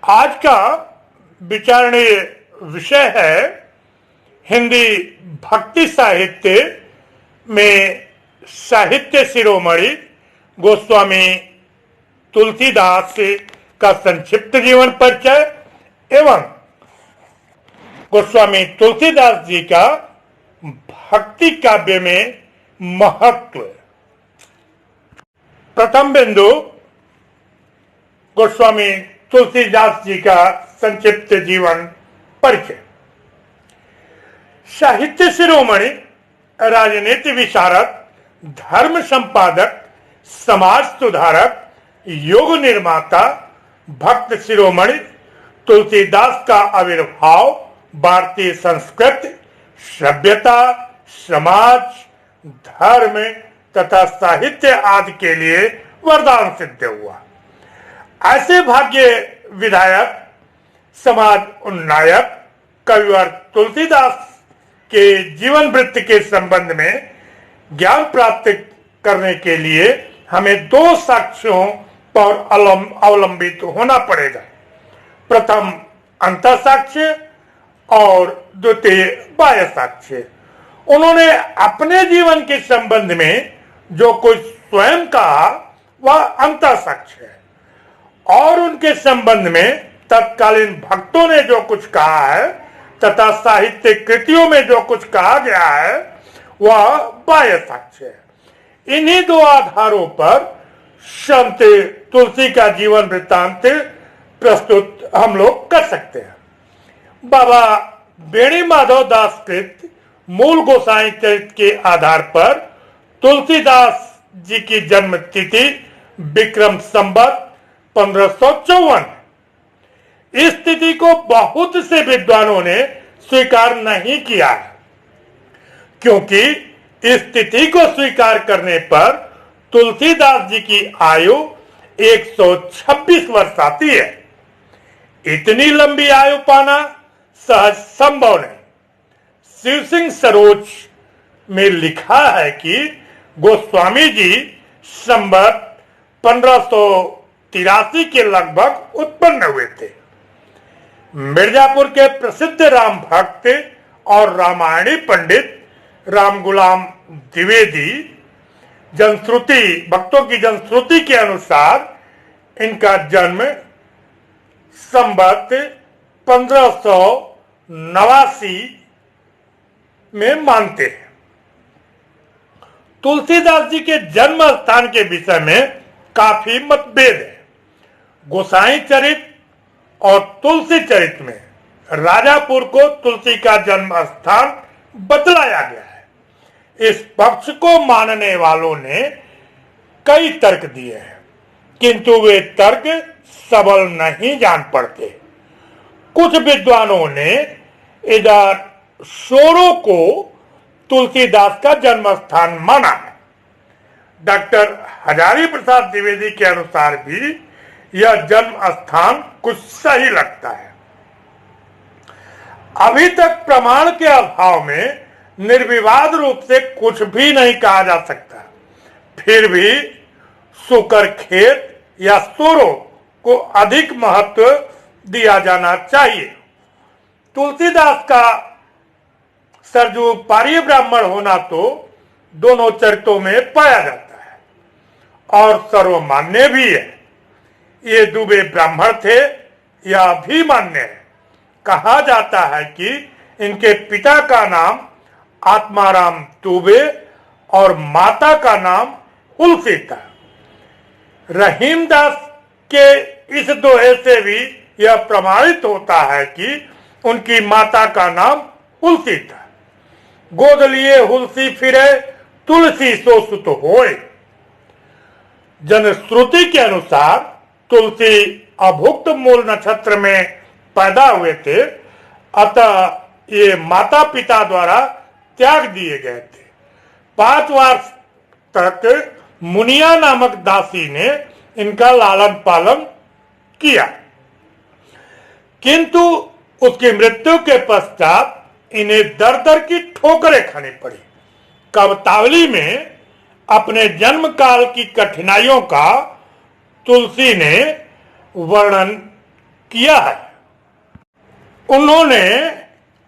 आज का विचारणीय विषय है हिंदी भक्ति साहित्य में साहित्य शिरोमणि गोस्वामी तुलसीदास का संक्षिप्त जीवन परिचय एवं गोस्वामी तुलसीदास जी का भक्ति काव्य में महत्व। प्रथम बिंदु गोस्वामी तुलसीदास जी का संक्षिप्त जीवन परिचय। साहित्य शिरोमणि, राजनीति विशारद, धर्म संपादक, समाज सुधारक, योग निर्माता, भक्त शिरोमणि तुलसीदास का आविर्भाव भारतीय संस्कृति, सभ्यता, समाज, धर्म तथा साहित्य आदि के लिए वरदान सिद्ध हुआ। ऐसे भाग्य विधायक, समाज उन्नायक कविवर तुलसीदास के जीवन वृत्त के संबंध में ज्ञान प्राप्त करने के लिए हमें दो साक्ष्यों पर अवलंबित होना पड़ेगा। प्रथम अंतः साक्ष्य और द्वितीय बाह्य साक्ष्य। उन्होंने अपने जीवन के संबंध में जो कुछ स्वयं कहा वह अंतः साक्ष्य है और उनके संबंध में तत्कालीन भक्तों ने जो कुछ कहा है तथा साहित्य कृतियों में जो कुछ कहा गया है वह बाह्य साक्ष्य है। इन्हीं दो आधारों पर संत तुलसी का जीवन वृत्तांत प्रस्तुत हम लोग कर सकते हैं। बाबा बेणी माधव दास कृत मूल गोसाई चरित के आधार पर तुलसीदास जी की जन्म तिथि विक्रम संवत 1554। इस तिथि को बहुत से विद्वानों ने स्वीकार नहीं किया है, क्योंकि इस तिथि को स्वीकार करने पर तुलसीदास जी की आयु 126 वर्ष आती है। इतनी लंबी आयु पाना सहज संभव नहीं। शिव सिंह सरोज में लिखा है कि गोस्वामी जी संवत 1583 के लगभग उत्पन्न हुए थे। मिर्जापुर के प्रसिद्ध राम भक्त और रामायणी पंडित राम गुलाम द्विवेदी जनश्रुति भक्तों की जनश्रुति के अनुसार इनका जन्म संवत 1589 में मानते हैं। तुलसीदास जी के जन्म स्थान के विषय में काफी मतभेद है। गोसाई चरित और तुलसी चरित में राजापुर को तुलसी का जन्म स्थान बतलाया गया है। इस पक्ष को मानने वालों ने कई तर्क दिए हैं, किंतु वे तर्क सबल नहीं जान पड़ते। कुछ विद्वानों ने इधर सोरो को तुलसीदास का जन्म स्थान माना है। डॉक्टर हजारी प्रसाद द्विवेदी के अनुसार भी यह जन्म स्थान कुछ सही लगता है। अभी तक प्रमाण के अभाव में निर्विवाद रूप से कुछ भी नहीं कहा जा सकता। फिर भी सुकर खेत या सोरो को अधिक महत्व दिया जाना चाहिए। तुलसीदास का सरजू पारीय ब्राह्मण होना तो दोनों चरितों में पाया जाता है और सर्वमान्य भी है। ये दुबे ब्राह्मण थे, यह भी मान्य है। कहा जाता है कि इनके पिता का नाम आत्माराम दुबे और माता का नाम हुलसी था। रहीमदास के इस दोहे से भी यह प्रमाणित होता है कि उनकी माता का नाम हुलसी था। गोद लिए हुलसी फिरे, तुलसी सो सुत होए। जनश्रुति के अनुसार तुलसी अभुक्त मूल नक्षत्र में पैदा हुए थे, अतः ये माता पिता द्वारा त्याग दिए गए थे। 5 वर्ष तक मुनिया नामक दासी ने इनका लालन पालन किया, किंतु उसकी मृत्यु के पश्चात इन्हें दर दर की ठोकरें खानी पड़ी। कवतावली में अपने जन्म काल की कठिनाइयों का तुलसी ने वर्णन किया है। उन्होंने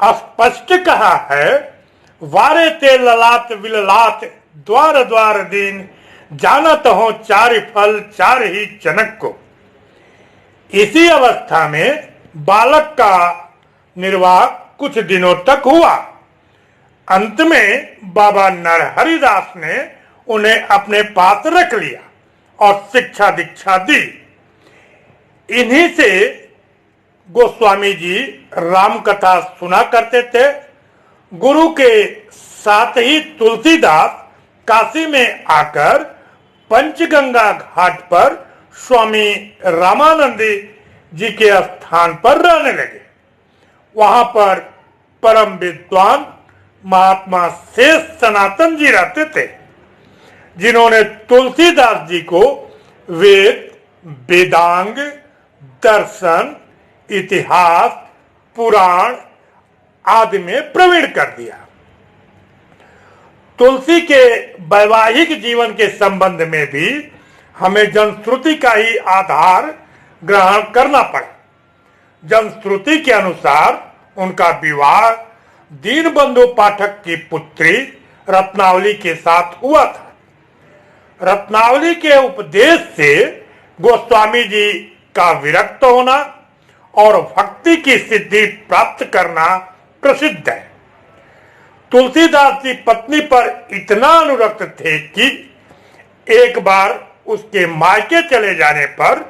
स्पष्ट कहा है, वारे ते ललाट विललाट द्वार द्वार दीन, जानत हो चार फल चार ही जनक को। इसी अवस्था में बालक का निर्वाह कुछ दिनों तक हुआ। अंत में बाबा नरहरिदास ने उन्हें अपने पास रख लिया और शिक्षा दीक्षा दी। इन्हीं से गोस्वामी जी राम कथा सुना करते थे। गुरु के साथ ही तुलसीदास काशी में आकर पंचगंगा घाट पर स्वामी रामानंद जी के स्थान पर रहने लगे। वहां पर परम विद्वान महात्मा शेष सनातन जी रहते थे, जिन्होंने तुलसीदास जी को वेद, वेदांग, दर्शन, इतिहास, पुराण आदि में प्रवीण कर दिया। तुलसी के वैवाहिक जीवन के संबंध में भी हमें जनश्रुति का ही आधार ग्रहण करना पड़ा। जनश्रुति के अनुसार उनका विवाह दीनबंधु पाठक की पुत्री रत्नावली के साथ हुआ था। रत्नावली के उपदेश से गोस्वामी जी का विरक्त होना और भक्ति की सिद्धि प्राप्त करना प्रसिद्ध है। तुलसीदास जी पत्नी पर इतना अनुरक्त थे कि एक बार उसके मायके चले जाने पर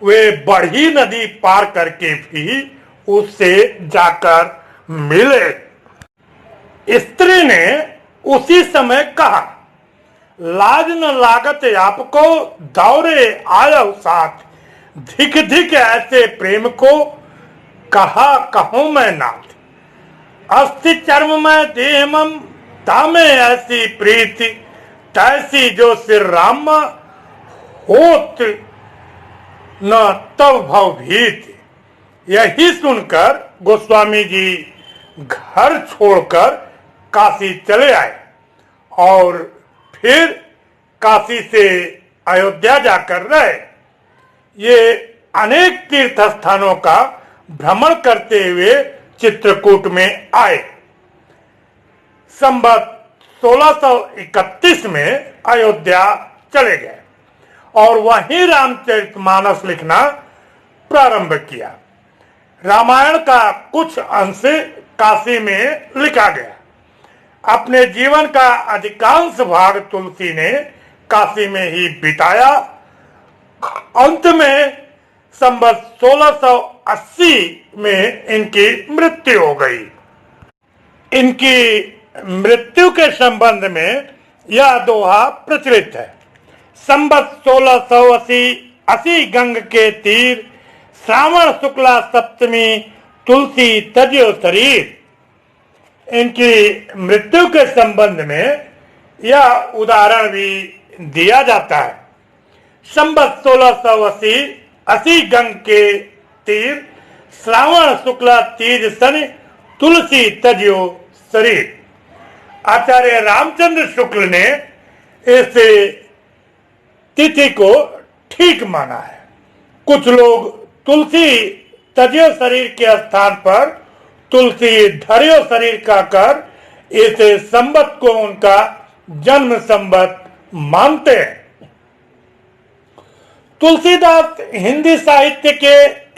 वे बढ़ी नदी पार करके भी उससे जाकर मिले। स्त्री ने उसी समय कहा, लाज न लागत आपको दौरे आयो साथ, धिक धिक ऐसे प्रेम को कहा कहूं मैं नाथ। अस्थि चर्म में देह मम तामे ऐसी प्रीति, तैसी जो सिर राम होत न तव भव भीत। यही सुनकर गोस्वामी जी घर छोड़कर काशी चले आए और फिर काशी से अयोध्या जाकर रहे। ये अनेक तीर्थ स्थानों का भ्रमण करते हुए चित्रकूट में आए। संवत 1631 में अयोध्या चले गए और वहीं रामचरितमानस लिखना प्रारंभ किया। रामायण का कुछ अंश काशी में लिखा गया। अपने जीवन का अधिकांश भाग तुलसी ने काशी में ही बिताया। अंत में संवत 1680 में इनकी मृत्यु हो गई। इनकी मृत्यु के संबंध में यह दोहा प्रचलित है। संवत 1680 गंग के तीर, श्रावण शुक्ला सप्तमी तुलसी तज्यो शरीर। इनकी मृत्यु के संबंध में यह उदाहरण भी दिया जाता है। संवत 1680 गंग के तीर, श्रावण शुक्ला तीज शनि तुलसी तज्यो शरीर। आचार्य रामचंद्र शुक्ल ने इस तिथि को ठीक माना है। कुछ लोग तुलसी तज्यो शरीर के स्थान पर तुलसी धर्यो शरीर का कर इस संवत को उनका जन्म संवत मानते हैं। तुलसीदास हिंदी साहित्य के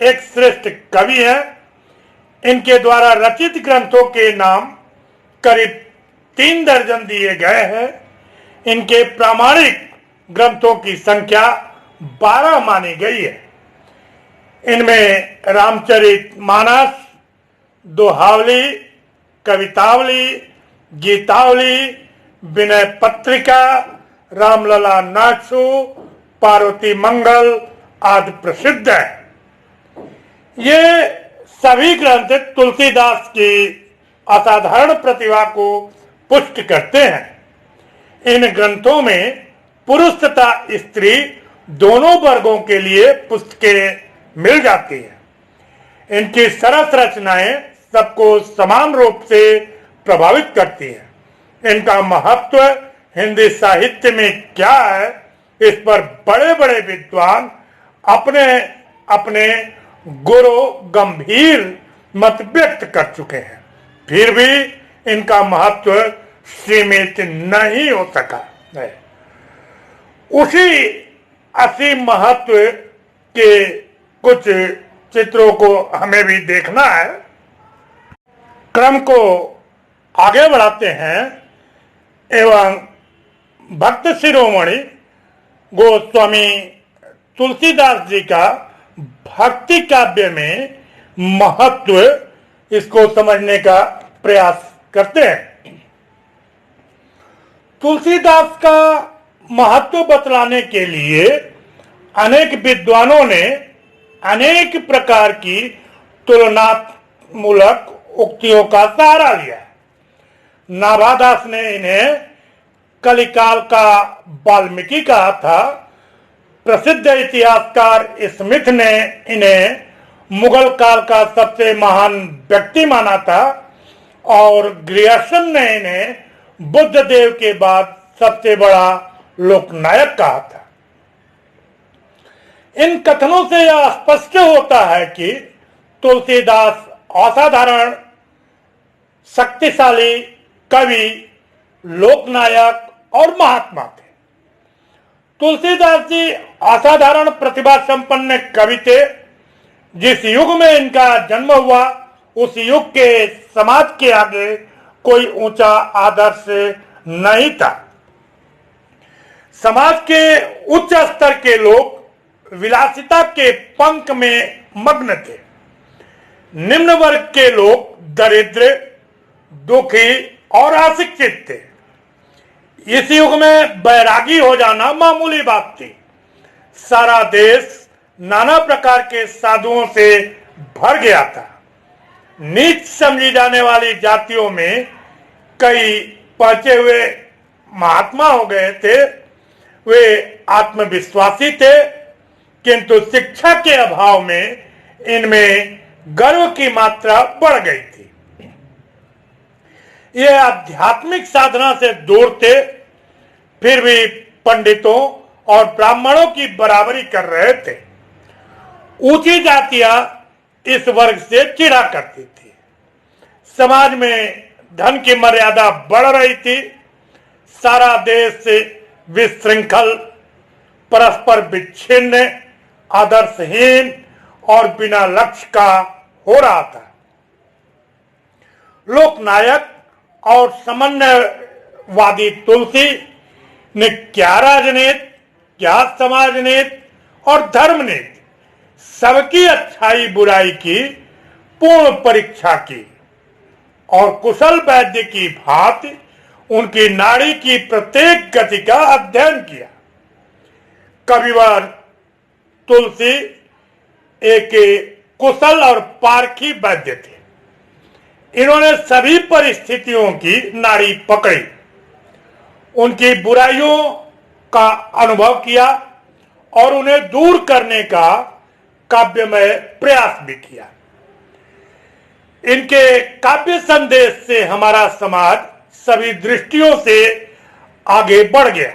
एक श्रेष्ठ कवि हैं। इनके द्वारा रचित ग्रंथों के नाम करीब 3 दर्जन दिए गए हैं। इनके प्रामाणिक ग्रंथों की संख्या 12 मानी गई है। इनमें रामचरितमानस, दोहावली, कवितावली, गीतावली, विनय पत्रिका, रामलला नाचू, पार्वती मंगल आदि प्रसिद्ध है। ये सभी ग्रंथ तुलसीदास की असाधारण प्रतिभा को पुष्ट करते हैं। इन ग्रंथों में पुरुष तथा स्त्री दोनों वर्गों के लिए पुस्तकें मिल जाती हैं। इनकी सरस रचनाएं सबको समान रूप से प्रभावित करती हैं। इनका महत्व हिंदी साहित्य में क्या है, इस पर बड़े बड़े विद्वान अपने अपने गुरु गंभीर मत व्यक्त कर चुके हैं, फिर भी इनका महत्व सीमित नहीं हो सका है। उसी असीम महत्व के कुछ चित्रों को हमें भी देखना है। क्रम को आगे बढ़ाते हैं एवं भक्त शिरोमणि गोस्वामी तुलसीदास जी का भक्ति काव्य में महत्व, इसको समझने का प्रयास करते हैं। तुलसीदास का महत्व बतलाने के लिए अनेक विद्वानों ने अनेक प्रकार की तुलनात्मक उक्तियों का सहारा लिया। नाभादास ने इन्हें कलिकाल का वाल्मीकि कहा था। प्रसिद्ध इतिहासकार स्मिथ ने इन्हें मुगल काल का सबसे महान व्यक्ति माना था और ग्रियर्सन ने इन्हें बुद्ध देव के बाद सबसे बड़ा लोकनायक कहा था। इन कथनों से यह स्पष्ट होता है कि तुलसीदास असाधारण शक्तिशाली कवि, लोकनायक और महात्मा थे। तुलसीदास जी असाधारण प्रतिभा संपन्न कवि थे। जिस युग में इनका जन्म हुआ उस युग के समाज के आगे कोई ऊंचा आदर्श नहीं था। समाज के उच्च स्तर के लोग विलासिता के पंख में मग्न थे। निम्न वर्ग के लोग दरिद्र, दुखी और अशिक्षित थे। इस युग में बैरागी हो जाना मामूली बात थी। सारा देश नाना प्रकार के साधुओं से भर गया था। नीच समझी जाने वाली जातियों में कई पहुंचे हुए महात्मा हो गए थे। वे आत्मविश्वासी थे, किंतु शिक्षा के अभाव में इनमें गर्व की मात्रा बढ़ गई थी। ये आध्यात्मिक साधना से दूर थे, फिर भी पंडितों और ब्राह्मणों की बराबरी कर रहे थे। ऊंची जातियां इस वर्ग से चिढ़ा करती थी। समाज में धन की मर्यादा बढ़ रही थी। सारा देश विशृंखल, परस्पर विच्छिन्न, आदर्शहीन और बिना लक्ष्य का हो रहा था। लोकनायक और समन्वयवादी तुलसी ने क्या राजनीति, क्या समाजनीति और धर्मनीति, सबकी अच्छाई बुराई की पूर्ण परीक्षा की और कुशल वैद्य की भांति उनकी नाड़ी की प्रत्येक गति का अध्ययन किया। कविवर तुलसी एक कुशल और पारखी वैद्य थे। इन्होंने सभी परिस्थितियों की नाड़ी पकड़ी, उनकी बुराइयों का अनुभव किया और उन्हें दूर करने का काव्यमय प्रयास भी किया। इनके काव्य संदेश से हमारा समाज सभी दृष्टियों से आगे बढ़ गया।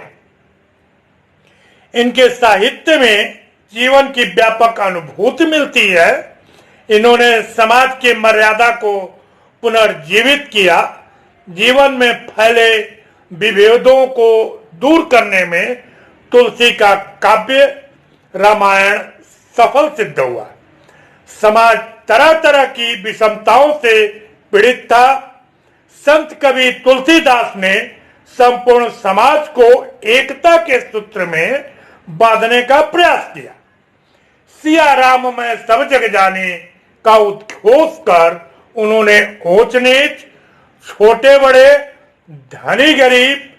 इनके साहित्य में जीवन की व्यापक अनुभूति मिलती है। इन्होंने समाज की मर्यादा को पुनर्जीवित किया। जीवन में फैले विभेदों को दूर करने में तुलसी का काव्य रामायण सफल सिद्ध हुआ। समाज तरह तरह की विषमताओं से पीड़ित था। संत कवि तुलसीदास ने संपूर्ण समाज को एकता के सूत्र में बांधने का प्रयास किया। सिया राम में सब जग जाने का उद्घोष कर उन्होंने ऊंच नीच, छोटे बड़े, धनी गरीब,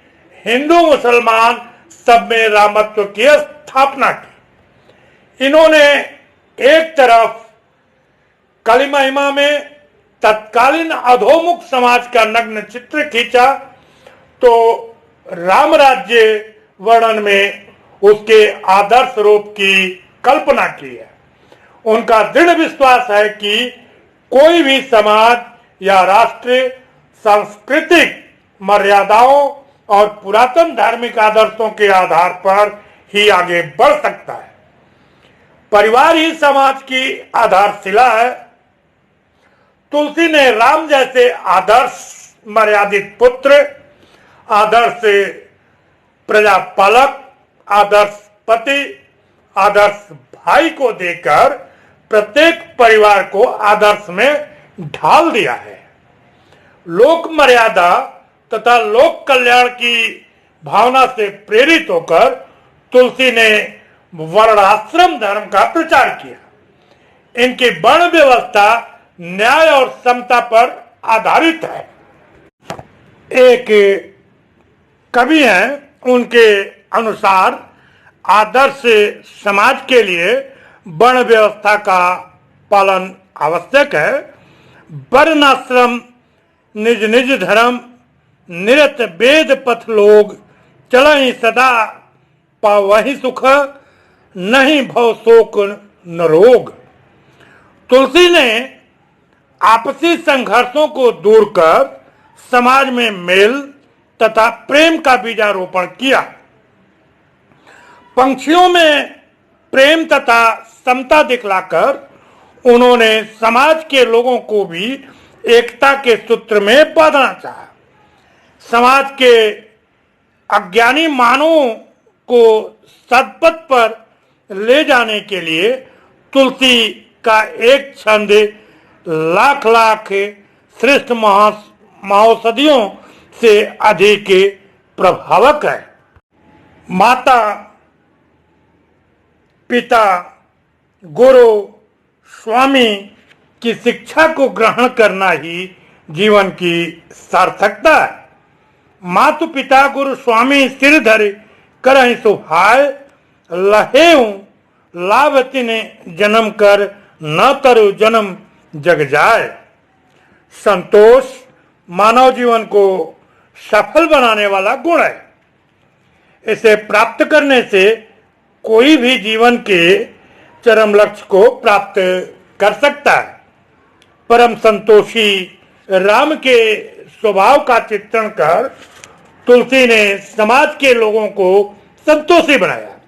हिंदू मुसलमान सब में रामत्व की स्थापना की। इन्होंने एक तरफ कली महिमा में तत्कालीन अधोमुख समाज का नग्न चित्र खींचा, तो राम राज्य वर्णन में उसके आदर्श रूप की कल्पना की है। उनका दृढ़ विश्वास है कि कोई भी समाज या राष्ट्र सांस्कृतिक मर्यादाओं और पुरातन धार्मिक आदर्शों के आधार पर ही आगे बढ़ सकता है। परिवार ही समाज की आधारशिला है। तुलसी ने राम जैसे आदर्श मर्यादित पुत्र, आदर्श प्रजापालक, आदर्श पति, आदर्श भाई को देकर प्रत्येक परिवार को आदर्श में ढाल दिया है। लोक मर्यादा तथा लोक कल्याण की भावना से प्रेरित होकर तुलसी ने वर्णाश्रम धर्म का प्रचार किया। इनकी वर्ण व्यवस्था न्याय और समता पर आधारित है। एक कवि हैं, उनके अनुसार आदर्श समाज के लिए वर्ण व्यवस्था का पालन आवश्यक है। वर्णाश्रम निज निज धर्म, निरत वेद पथ लोग, चलहि सदा पावहि सुख, नहीं भव शोक न रोग। तुलसी ने आपसी संघर्षों को दूर कर समाज में मेल तथा प्रेम का बीजारोपण किया। पंक्तियों में प्रेम तथा समता दिखलाकर उन्होंने समाज के लोगों को भी एकता के सूत्र में बांधना चाहा। समाज के अज्ञानी मानवों को सदपथ पर ले जाने के लिए तुलसी का एक छंद लाख लाख श्रेष्ठ महाौषधियों से अधिक प्रभावक है। माता, पिता, गुरु, स्वामी की शिक्षा को ग्रहण करना ही जीवन की सार्थकता है। मातु पिता गुरु स्वामी सिर धरे करहि सुभाय, लहेऊ लाभति ने जन्म कर न तरु जन्म जग जाए। संतोष मानव जीवन को सफल बनाने वाला गुण है। इसे प्राप्त करने से कोई भी जीवन के चरम लक्ष्य को प्राप्त कर सकता है। परम संतोषी राम के स्वभाव का चित्रण कर तुलसी ने समाज के लोगों को संतोषी बनाया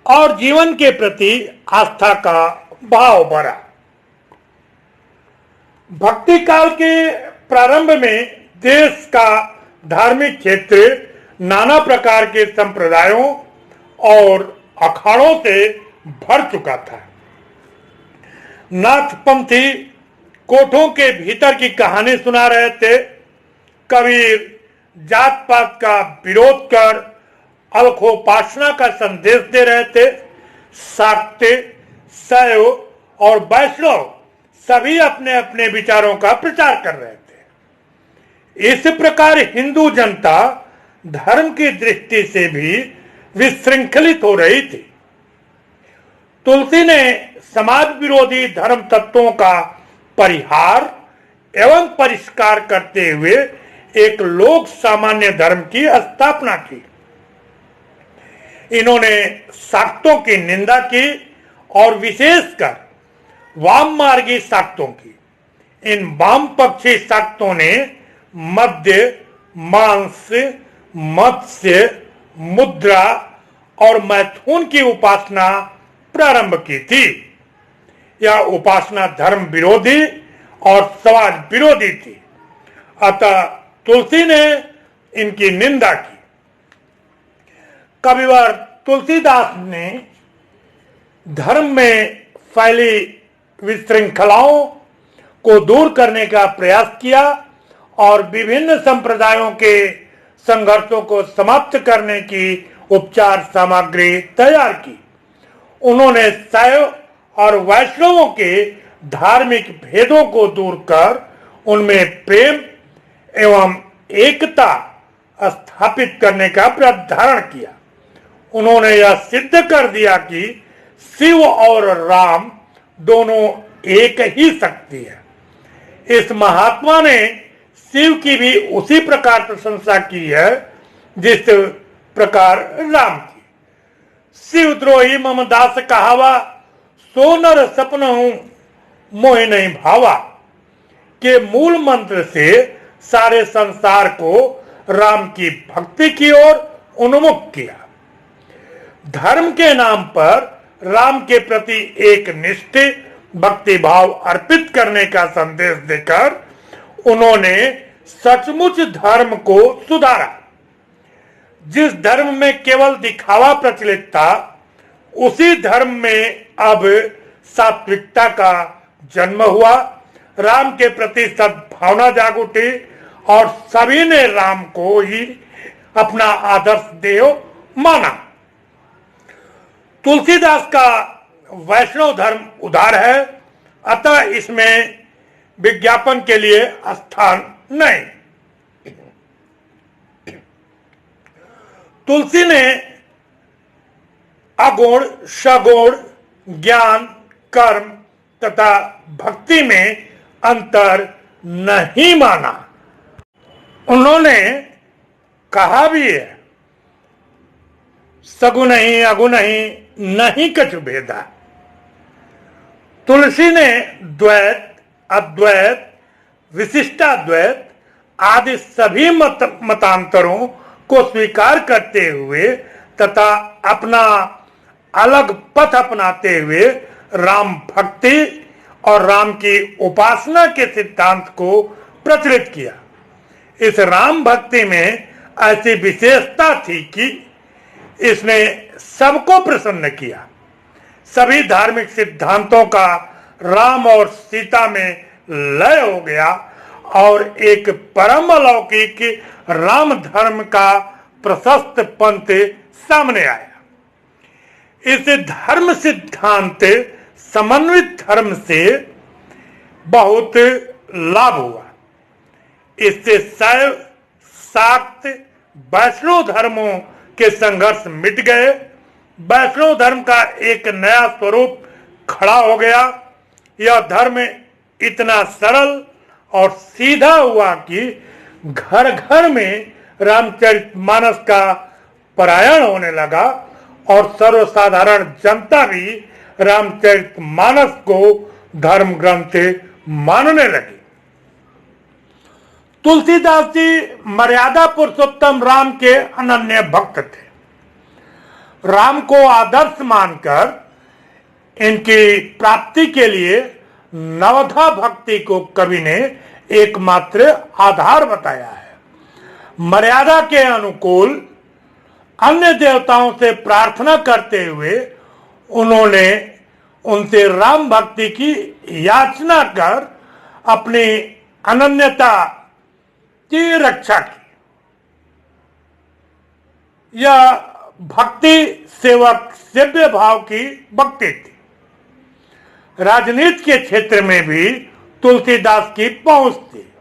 और जीवन के प्रति आस्था का भाव भरा। भक्ति काल के प्रारंभ में देश का धार्मिक क्षेत्र नाना प्रकार के संप्रदायों और अखाड़ों से भर चुका था। नाथपंथी कोठों के भीतर की कहानी सुना रहे थे। कबीर जात पात का विरोध कर अलखोपासना का संदेश दे रहे थे। शाक्य, शैव और वैष्णव सभी अपने अपने विचारों का प्रचार कर रहे थे। इस प्रकार हिंदू जनता धर्म की दृष्टि से भी विशृंखलित हो रही थी। तुलसी ने समाज विरोधी धर्म तत्वों का परिहार एवं परिष्कार करते हुए एक लोक सामान्य धर्म की स्थापना की। इन्होंने शाक्तों की निंदा की और विशेषकर वाम मार्गी शाक्तों की। इन वामपक्षी शाक्तों ने मद्य, मांस, मत्स्य, मुद्रा और मैथुन की उपासना प्रारंभ की थी। यह उपासना धर्म विरोधी और समाज विरोधी थी। अतः तुलसी ने इनकी निंदा की। कविवर तुलसीदास ने धर्म में फैली विशृंखलाओं को दूर करने का प्रयास किया और विभिन्न संप्रदायों के संघर्षों को समाप्त करने की उपचार सामग्री तैयार की। उन्होंने शैव और वैष्णवों के धार्मिक भेदों को दूर कर उनमें प्रेम एवं एकता स्थापित करने का प्रावधान किया। उन्होंने यह सिद्ध कर दिया कि शिव और राम दोनों एक ही शक्ति है। इस महात्मा ने शिव की भी उसी प्रकार प्रशंसा की है जिस प्रकार राम की। शिवद्रोही मम दास कहावा, सो नर सपन हूं मोह नहीं भावा के मूल मंत्र से सारे संसार को राम की भक्ति की ओर उन्मुख किया। धर्म के नाम पर राम के प्रति एक निष्ठ भक्ति भाव अर्पित करने का संदेश देकर उन्होंने सचमुच धर्म को सुधारा। जिस धर्म में केवल दिखावा प्रचलित था, उसी धर्म में अब सात्विकता का जन्म हुआ। राम के प्रति सद्भावना जाग उठी और सभी ने राम को ही अपना आदर्श देव माना। तुलसीदास का वैष्णव धर्म उदार है, अतः इसमें विज्ञापन के लिए स्थान नहीं। तुलसी ने अगुण सगुण ज्ञान कर्म तथा भक्ति में अंतर नहीं माना। उन्होंने कहा भी है, सगुण ही अगुण ही नहीं कछु भेदा। तुलसी ने द्वैत अद्वैत विशिष्टाद्वैत आदि सभी मतांतरों को स्वीकार करते हुए तथा अपना अलग पथ अपनाते हुए राम भक्ति और राम की उपासना के सिद्धांत को प्रचलित किया। इस राम भक्ति में ऐसी विशेषता थी कि इसने सबको प्रसन्न किया। सभी धार्मिक सिद्धांतों का राम और सीता में लय हो गया और एक परम अलौकिक राम धर्म का प्रशस्त पंथ सामने आया। इस धर्म सिद्धांत समन्वित धर्म से बहुत लाभ हुआ। इससे शैव शाक्त वैष्णव धर्मों के संघर्ष मिट गए। वैष्णव धर्म का एक नया स्वरूप खड़ा हो गया। यह धर्म इतना सरल और सीधा हुआ कि घर घर में रामचरितमानस का पारायण होने लगा और सर्वसाधारण जनता भी रामचरितमानस को धर्म ग्रंथ मानने लगी। तुलसीदास जी मर्यादा पुरुषोत्तम राम के अनन्य भक्त थे। राम को आदर्श मानकर इनकी प्राप्ति के लिए नवधा भक्ति को कवि ने एकमात्र आधार बताया है। मर्यादा के अनुकूल अन्य देवताओं से प्रार्थना करते हुए उन्होंने उनसे राम भक्ति की याचना कर अपनी अनन्यता की रक्षा की। यह भक्ति सेवक सेव्य भाव की भक्ति थी। राजनीति के क्षेत्र में भी तुलसीदास की पहुंच थी।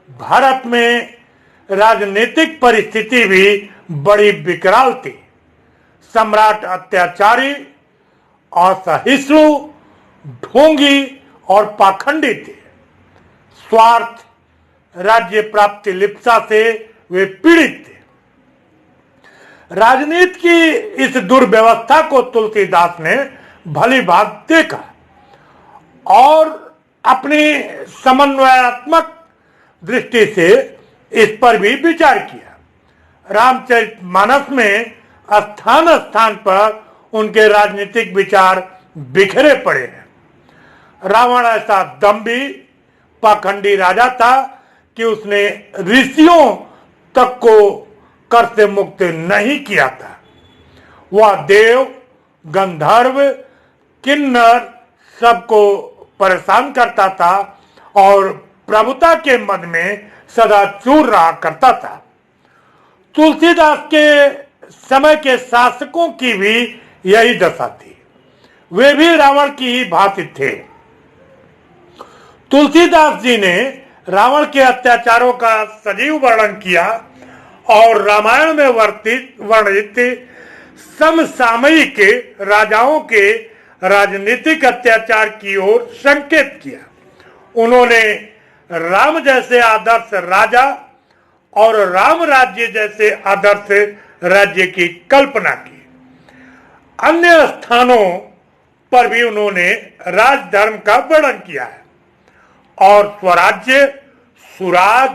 भारत में राजनीतिक परिस्थिति भी बड़ी विकराल थी। सम्राट अत्याचारी, असहिष्णु, ढोंगी और पाखंडी थे। स्वार्थ, राज्य प्राप्ति लिप्सा से वे पीड़ित थे। राजनीति की इस दुर्व्यवस्था को तुलसीदास ने भली भांति देखा और अपनी समन्वयात्मक दृष्टि से इस पर भी विचार किया। रामचरितमानस में स्थान स्थान पर उनके राजनीतिक विचार बिखरे पड़े हैं। रावण ऐसा दंभी पाखंडी राजा था कि उसने ऋषियों तक को कर से मुक्त नहीं किया था। वह देव, गंधर्व, किन्नर सबको परेशान करता था और प्रभुता के मद में सदा चूर रहा करता था। तुलसीदास के समय के शासकों की भी यही दशा थी। वे भी रावण की ही भांति थे। तुलसीदास जी ने रावण के अत्याचारों का सजीव वर्णन किया और रामायण में वर्णित समसामयिक राजाओं के राजनीतिक अत्याचार की ओर संकेत किया। उन्होंने राम जैसे आदर्श राजा और राम राज्य जैसे आदर्श राज्य की कल्पना की। अन्य स्थानों पर भी उन्होंने राजधर्म का वर्णन किया है और स्वराज्य, सुराज,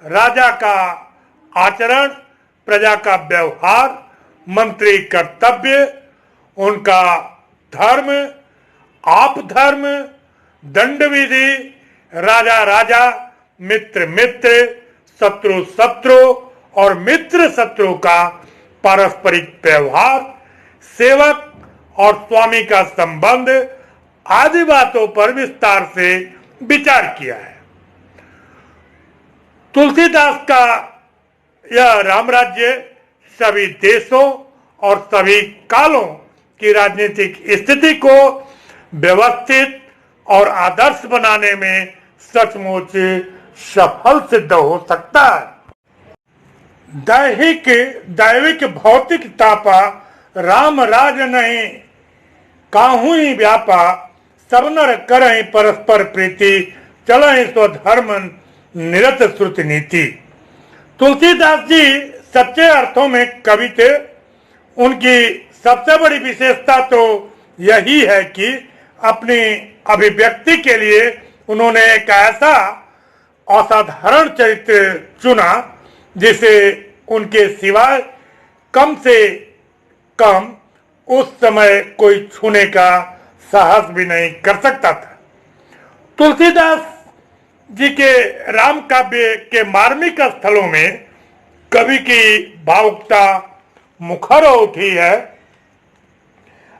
राजा का आचरण, प्रजा का व्यवहार, मंत्री कर्तव्य, उनका धर्म, आप धर्म, दंड विधि, राजा राजा, मित्र मित्र, शत्रु शत्रु और मित्र शत्रु का पारस्परिक व्यवहार, सेवक और स्वामी का संबंध आदि बातों पर विस्तार से विचार किया है। तुलसीदास का यह रामराज्य सभी देशों और सभी कालों की राजनीतिक स्थिति को व्यवस्थित और आदर्श बनाने में सचमुच सफल सिद्ध हो सकता है। दैविक भौतिक तापा राम राज नहीं, काहू ही व्यापा, सब नर करहि परस्पर प्रीति, चलहि स्वधर्म निरत श्रुति नीति। तुलसीदास जी सच्चे अर्थों में कवि थे। उनकी सबसे बड़ी विशेषता तो यही है कि अपनी अभिव्यक्ति के लिए उन्होंने एक ऐसा असाधारण चरित्र चुना जिसे उनके सिवाय कम से कम उस समय कोई छूने का साहस भी नहीं कर सकता था। तुलसीदास जी के राम काव्य के मार्मिक स्थलों में कवि की भावुकता मुखर उठी है।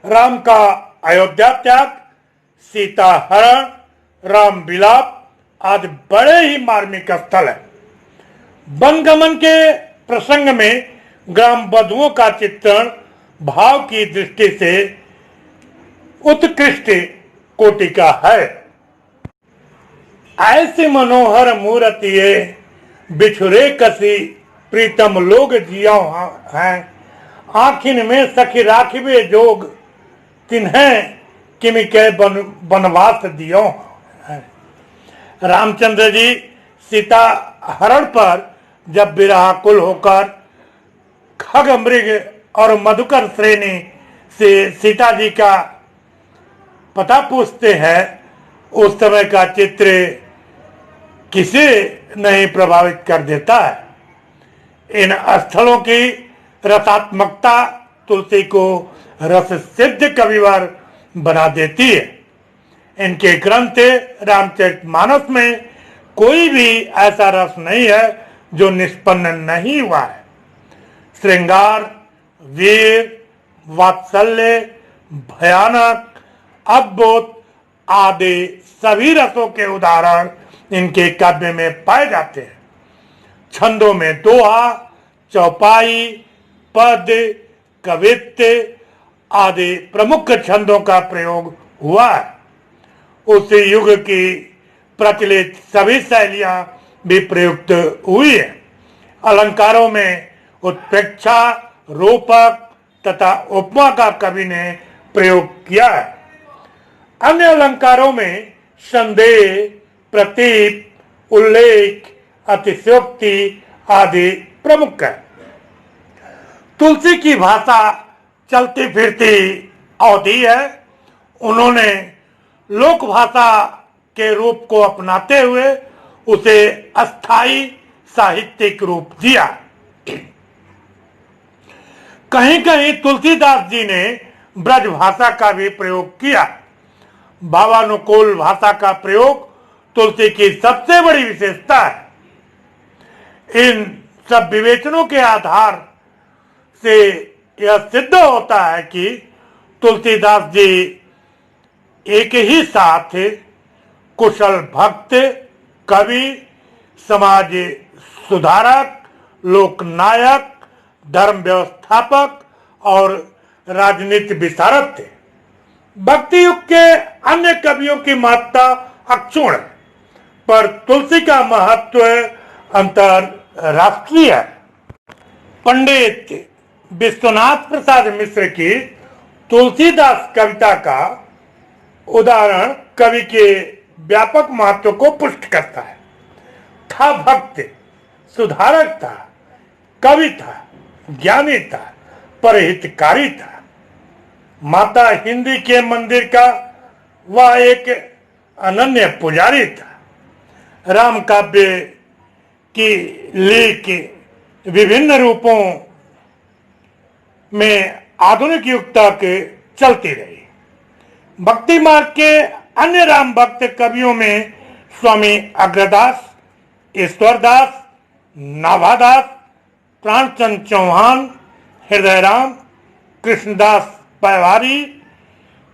राम का अयोध्या त्याग, सीता हरण, राम विलाप आदि बड़े ही मार्मिक स्थल है। वनगमन के प्रसंग में ग्राम बधुओं का चित्रण भाव की दृष्टि से उत्कृष्ट कोटि का है। ऐसी मनोहर मूर्तिये बिछुरे कसी, प्रीतम लोग जियो हैं, आखिन में सखी राखिबे जोग, तिन्हें किमि के वनवास दियो हैं। रामचंद्र जी सीता हरण पर जब विरहाकुल होकर खग मृग और मधुकर श्रेणी से सीता जी का पता पूछते हैं, उस समय का चित्र किसे नहीं प्रभावित कर देता है। इन स्थलों की रसात्मकता तुलसी को रस सिद्ध कविवर बना देती है। इनके ग्रंथ रामचरितमानस में कोई भी ऐसा रस नहीं है जो निष्पन्न नहीं हुआ है। श्रृंगार, वीर, वात्सल्य, भयानक, अद्भुत आदि सभी रसों के उदाहरण इनके काव्य में पाए जाते हैं। छंदों में दोहा, चौपाई, पद, कवित्व आदि प्रमुख छंदों का प्रयोग हुआ है। उस युग की प्रचलित सभी शैलियां भी प्रयुक्त हुई है। अलंकारों में उत्प्रेक्षा, रूपक तथा उपमा का कवि ने प्रयोग किया है। अन्य अलंकारों में संदेह, प्रतीप, उल्लेख, अतिशयोक्ति आदि प्रमुख है। तुलसी की भाषा चलती फिरती अवधि है। उन्होंने लोक भाषा के रूप को अपनाते हुए उसे अस्थाई साहित्यिक रूप दिया। कहीं कहीं तुलसीदास जी ने ब्रज भाषा का भी प्रयोग किया। भावानुकूल भाषा का प्रयोग तुलसी की सबसे बड़ी विशेषता है। इन सब विवेचनों के आधार से यह सिद्ध होता है कि तुलसीदास जी एक ही साथ कुशल भक्त, कवि, समाज सुधारक, लोकनायक, धर्म व्यवस्थापक और राजनीति विशारद थे। भक्ति युग के अन्य कवियों की महत्ता अक्षुण्ण, पर तुलसी का महत्व अंतरराष्ट्रीय है। पंडित विश्वनाथ प्रसाद मिश्र की तुलसीदास कविता का उदाहरण कवि के व्यापक महत्व को पुष्ट करता है। था भक्त, सुधारक था, कवि था, ज्ञानी था, परहितकारी था। माता हिंदी के मंदिर का वह एक अनन्य पुजारी था। राम काव्य की लेख विभिन्न रूपों में आधुनिक युग तक चलती रही। भक्ति मार्ग के अन्य राम भक्त कवियों में स्वामी अग्रदास, ईश्वरदास, नाभादास, प्राणचंद चौहान, हृदयराम, कृष्णदास पवारी,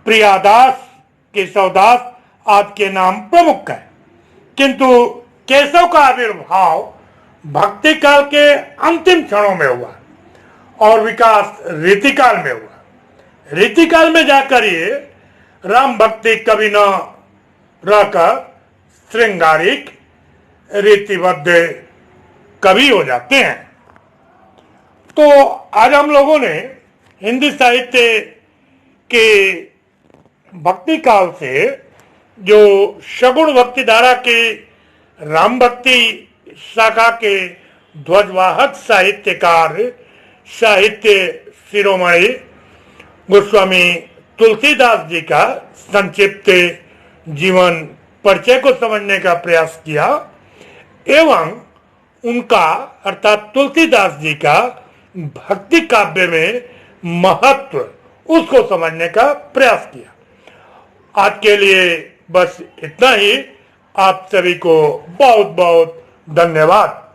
प्रियादास, केशवदास आदि के नाम प्रमुख है। किंतु केशव का आविर्भाव भक्ति काल के अंतिम क्षणों में हुआ और विकास रीतिकाल में हुआ। रीतिकाल में जाकर ये राम भक्ति कवि न रहकर श्रृंगारिक रीतिबद्ध कवि हो जाते हैं। तो आज हम लोगों ने हिंदी साहित्य के भक्ति काल से जो सगुण भक्ति धारा के राम भक्ति शाखा के ध्वजवाहक साहित्यकार साहित्य शिरोमणि गोस्वामी तुलसीदास जी का संक्षिप्त जीवन परिचय को समझने का प्रयास किया एवं उनका अर्थात तुलसीदास जी का भक्ति काव्य में महत्व उसको समझने का प्रयास किया। आज के लिए बस इतना ही। आप सभी को बहुत बहुत धन्यवाद।